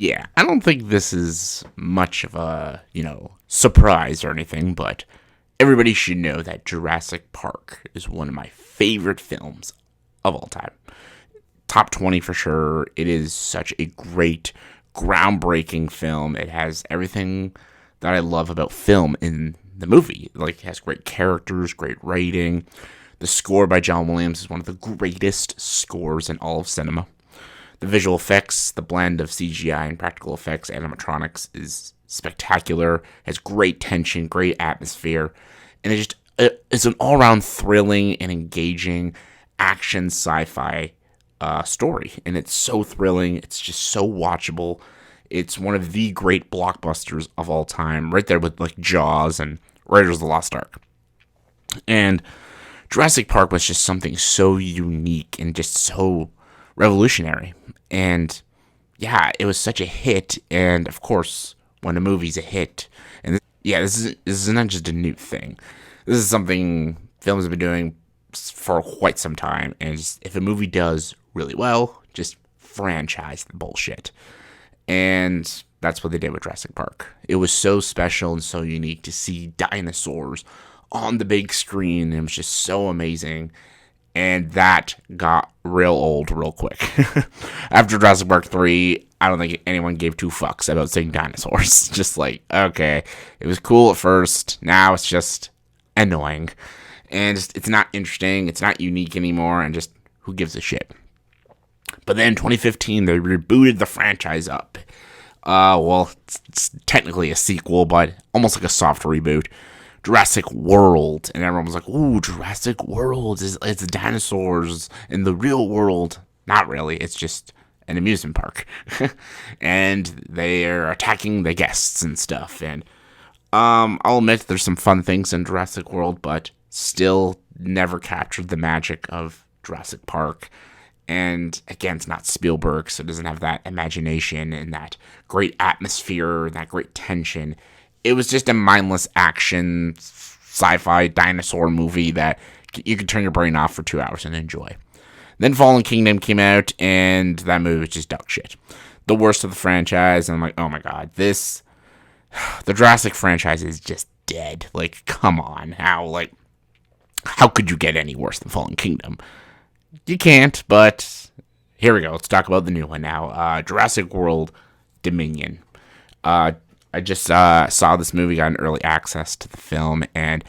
Yeah, I don't think this is much of a, surprise or anything, but everybody should know that Jurassic Park is one of my favorite films of all time. Top 20 for sure. It is such a great, groundbreaking film. It has everything that I love about film in the movie. Like, it has great characters, great writing. The score by John Williams is one of the greatest scores in all of cinema. The visual effects, the blend of CGI and practical effects, animatronics is spectacular. Has great tension, great atmosphere, and it's an all around thrilling and engaging action sci-fi story. And it's so thrilling. It's just so watchable. It's one of the great blockbusters of all time, right there with like Jaws and Raiders of the Lost Ark. And Jurassic Park was just something so unique and just so revolutionary. And yeah, it was such a hit. And of course, when a movie's a hit, and yeah, this is not just a new thing. This is something films have been doing for quite some time. And just, if a movie does really well, just franchise the bullshit. And that's what they did with Jurassic Park. It was so special and so unique to see dinosaurs on the big screen. It was just so amazing. And that got real old real quick. After Jurassic Park 3, I don't think anyone gave two fucks about seeing dinosaurs. Just like, okay, it was cool at first. Now it's just annoying. And it's not interesting. It's not unique anymore. And just, who gives a shit? But then in 2015, they rebooted the franchise up. Well, it's technically a sequel, but almost like a soft reboot. Jurassic World, and everyone was like, "Ooh, Jurassic World it's dinosaurs in the real world." Not really. It's just an amusement park, and they're attacking the guests and stuff. And I'll admit there's some fun things in Jurassic World, but still never captured the magic of Jurassic Park. And again, it's not Spielberg, so it doesn't have that imagination and that great atmosphere, and that great tension. It was just a mindless action sci-fi dinosaur movie that you could turn your brain off for 2 hours and enjoy. Then Fallen Kingdom came out, and that movie was just dog shit. The worst of the franchise, and I'm like, oh my god, the Jurassic franchise is just dead. Like, come on, how could you get any worse than Fallen Kingdom? You can't, but here we go. Let's talk about the new one now. Jurassic World Dominion. I just saw this movie, got an early access to the film, and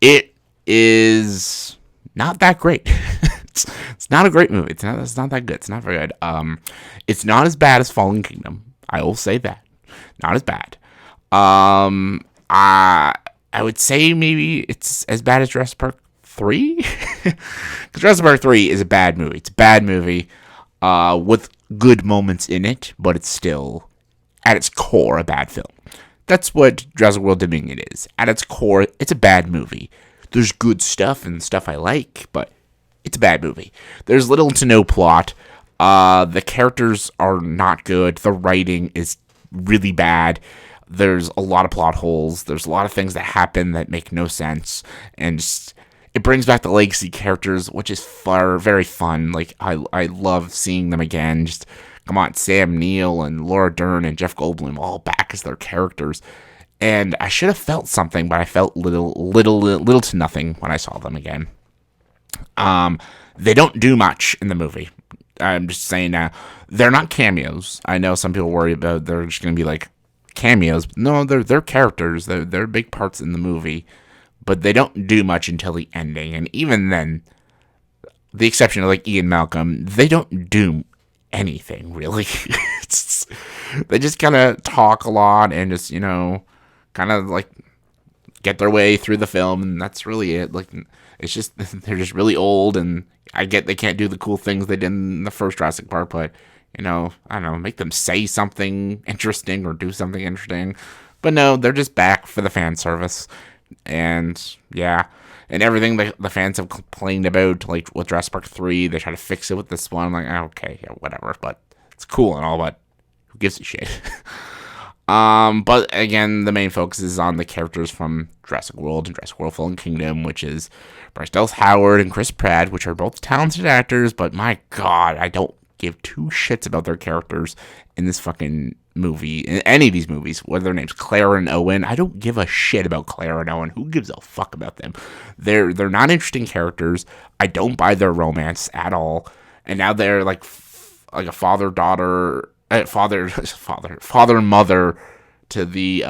it is not that great. it's not a great movie. It's not that good. It's not very good. It's not as bad as Fallen Kingdom. I will say that. Not as bad. I would say maybe it's as bad as Jurassic Park 3? Because Jurassic Park 3 is a bad movie. It's a bad movie with good moments in it, but it's still, at its core, a bad film. That's what Jurassic World Dominion is. At its core, it's a bad movie. There's good stuff and stuff I like, but it's a bad movie. There's little to no plot. The characters are not good. The writing is really bad. There's a lot of plot holes. There's a lot of things that happen that make no sense. And just, it brings back the legacy characters, which is very fun. Like, I love seeing them again. Just, come on, Sam Neill and Laura Dern and Jeff Goldblum all back as their characters. And I should have felt something, but I felt little to nothing when I saw them again. They don't do much in the movie. I'm just saying now, they're not cameos. I know some people worry about they're just gonna be like cameos. No, they're characters. They're big parts in the movie, but they don't do much until the ending. And even then, the exception of like Ian Malcolm, they don't do anything really. They just kind of talk a lot and just kind of like get their way through the film, and that's really it. Like, it's just they're just really old, and I get they can't do the cool things they did in the first Jurassic Park, but I don't know, make them say something interesting or do something interesting. But no, they're just back for the fan service, and yeah, and everything that the fans have complained about, like with Jurassic Park 3, they try to fix it with this one. I'm like, okay, yeah, whatever, but it's cool and all, but who gives a shit? But again, the main focus is on the characters from Jurassic World and Jurassic World Fallen Kingdom, which is Bryce Dallas Howard and Chris Pratt, which are both talented actors, but my god, I don't give two shits about their characters in this fucking movie, in any of these movies, whether their name's Claire and Owen. I don't give a shit about Claire and Owen. Who gives a fuck about them? They're not interesting characters. I don't buy their romance at all. And now they're like a father-daughter, father and mother to the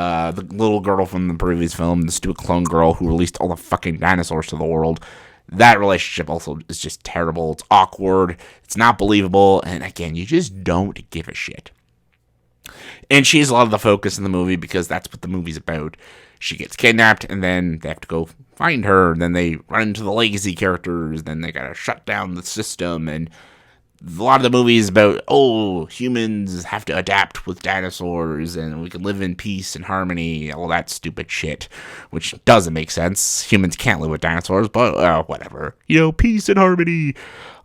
little girl from the previous film, the stupid clone girl who released all the fucking dinosaurs to the world. That relationship also is just terrible. It's awkward. It's not believable. And again, you just don't give a shit. And she's a lot of the focus in the movie because that's what the movie's about. She gets kidnapped, and then they have to go find her. And then they run into the legacy characters. Then they gotta shut down the system. And a lot of the movie is about, humans have to adapt with dinosaurs and we can live in peace and harmony, all that stupid shit, which doesn't make sense. Humans can't live with dinosaurs, but whatever. Peace and harmony.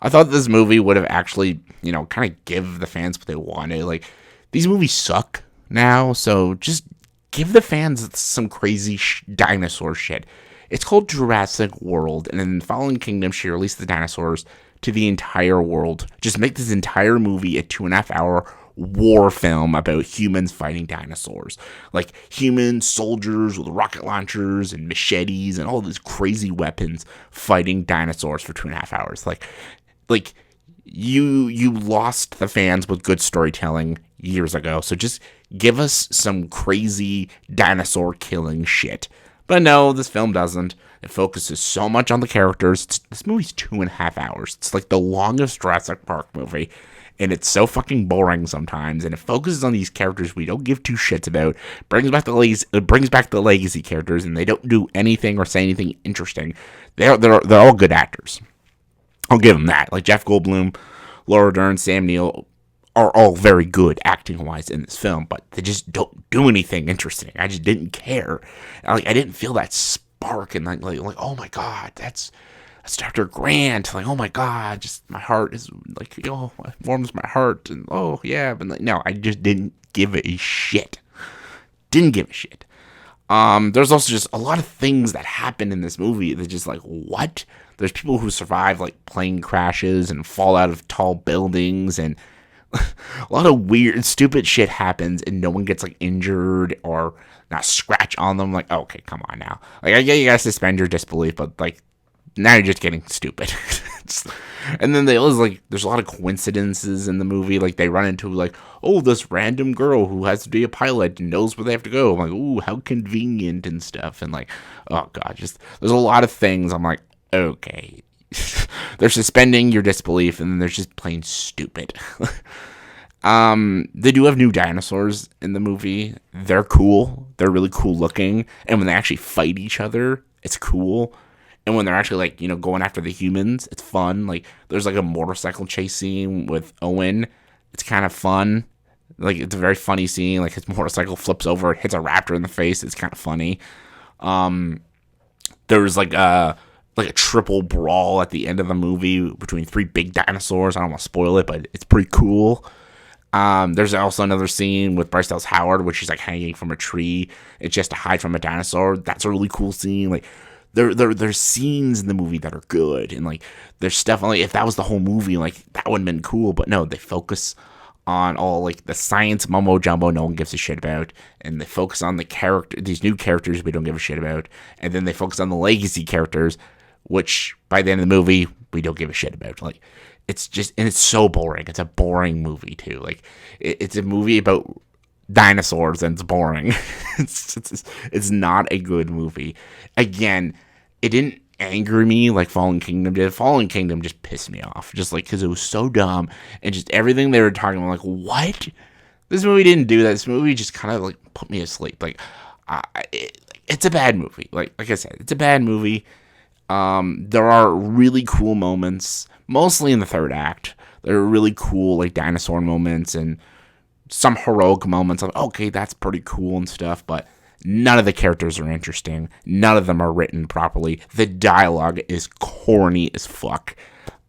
I thought this movie would have actually, kind of give the fans what they wanted. Like, these movies suck now, so just give the fans some crazy dinosaur shit. It's called Jurassic World, and in Fallen Kingdom, she released the dinosaurs to the entire world. Just make this entire movie a 2.5-hour war film about humans fighting dinosaurs. Like human soldiers with rocket launchers and machetes and all these crazy weapons fighting dinosaurs for 2.5 hours. Like you lost the fans with good storytelling years ago. So just give us some crazy dinosaur killing shit. But no, this film doesn't. It focuses so much on the characters. This movie's 2.5 hours. It's like the longest Jurassic Park movie. And it's so fucking boring sometimes. And it focuses on these characters we don't give two shits about. Brings back the legacy characters. And they don't do anything or say anything interesting. They're all good actors. I'll give them that. Like Jeff Goldblum, Laura Dern, Sam Neill are all very good acting-wise in this film, but they just don't do anything interesting. I just didn't care. I didn't feel that spark and like oh my god, that's Dr. Grant. Like, oh my god, just my heart is like, it warms my heart, and oh yeah, but no, I just didn't give a shit. Didn't give a shit. There's also just a lot of things that happen in this movie that just like, what? There's people who survive like plane crashes and fall out of tall buildings, and a lot of weird, stupid shit happens, and no one gets like injured or not scratch on them. Like, okay, come on now. Like, I get you guys suspend your disbelief, but like, now you're just getting stupid. And then there's a lot of coincidences in the movie. Like, they run into like, this random girl who has to be a pilot and knows where they have to go. I'm like, ooh, how convenient and stuff. And like, oh god, just there's a lot of things. I'm like, okay. They're suspending your disbelief, and then they're just plain stupid. They do have new dinosaurs in the movie. They're cool. They're really cool looking. And when they actually fight each other, it's cool. And when they're actually like, going after the humans, it's fun. Like, there's like a motorcycle chase scene with Owen. It's kind of fun. Like, it's a very funny scene. Like, his motorcycle flips over, hits a raptor in the face. It's kind of funny. There's like a triple brawl at the end of the movie between 3 big dinosaurs. I don't want to spoil it, but it's pretty cool. There's also another scene with Bryce Dallas Howard, where she's like hanging from a tree. It's just to hide from a dinosaur. That's a really cool scene. Like, there's scenes in the movie that are good, and like there's stuff like, if that was the whole movie, like that would have been cool. But no, they focus on all like the science mumbo jumbo no one gives a shit about, and they focus on these new characters we don't give a shit about, and then they focus on the legacy characters, which by the end of the movie we don't give a shit about. Like, it's just, and it's so boring. It's a boring movie too. Like, it's a movie about dinosaurs and it's boring. It's not a good movie. Again, it didn't anger me like Fallen Kingdom did. Fallen Kingdom just pissed me off, just like because it was so dumb, and just everything they were talking about, like, what? This movie didn't do that. This movie just kind of like put me asleep. Like, it's a bad movie. Like I said, it's a bad movie. There are really cool moments, mostly in the third act. There are really cool like dinosaur moments and some heroic moments of, okay, that's pretty cool and stuff, but none of the characters are interesting. None of them are written properly. The dialogue is corny as fuck.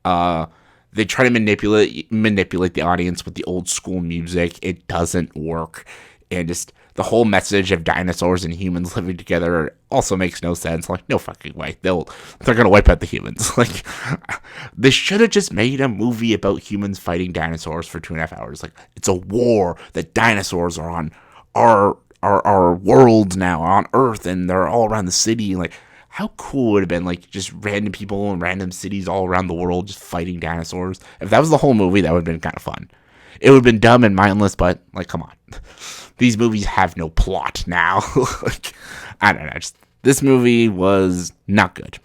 They try to manipulate the audience with the old school music. It doesn't work. And just the whole message of dinosaurs and humans living together also makes no sense. Like, no fucking way. They're gonna wipe out the humans. Like, they should have just made a movie about humans fighting dinosaurs for 2.5 hours. Like, it's a war that dinosaurs are on our world now, on Earth, and they're all around the city. Like, how cool would it have been, like, just random people in random cities all around the world just fighting dinosaurs? If that was the whole movie, that would have been kind of fun. It would have been dumb and mindless, but, like, come on. These movies have no plot now. Like, I don't know. This movie was not good.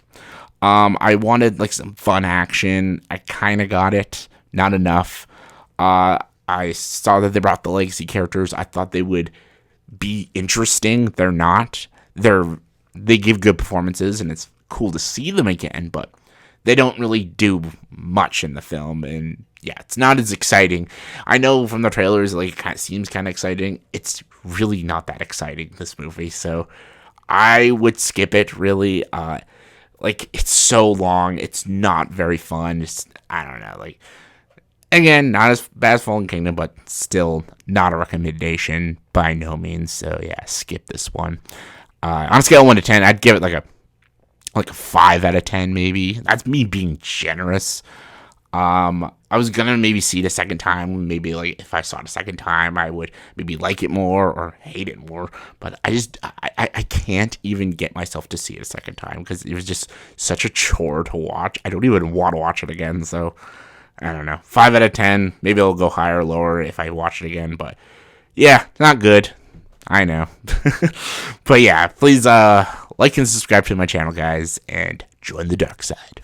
I wanted, like, some fun action. I kind of got it. Not enough. I saw that they brought the legacy characters. I thought they would be interesting. They're not. They give good performances, and it's cool to see them again, but they don't really do much in the film, and yeah, it's not as exciting. I know from the trailers, like, it kind of seems kind of exciting. It's really not that exciting, this movie, so I would skip it, really. Like, it's so long. It's not very fun. I don't know, like, again, not as bad as Fallen Kingdom, but still not a recommendation by no means, so yeah, skip this one. On a scale of 1 to 10, I'd give it like a 5 out of 10, maybe. That's me being generous. I was gonna maybe see it a second time. Maybe, like, if I saw it a second time, I would maybe like it more or hate it more. But I can't even get myself to see it a second time because it was just such a chore to watch. I don't even want to watch it again. So I don't know. 5 out of 10. Maybe I'll go higher or lower if I watch it again. But yeah, not good. I know. But yeah, please like and subscribe to my channel, guys, and join the dark side.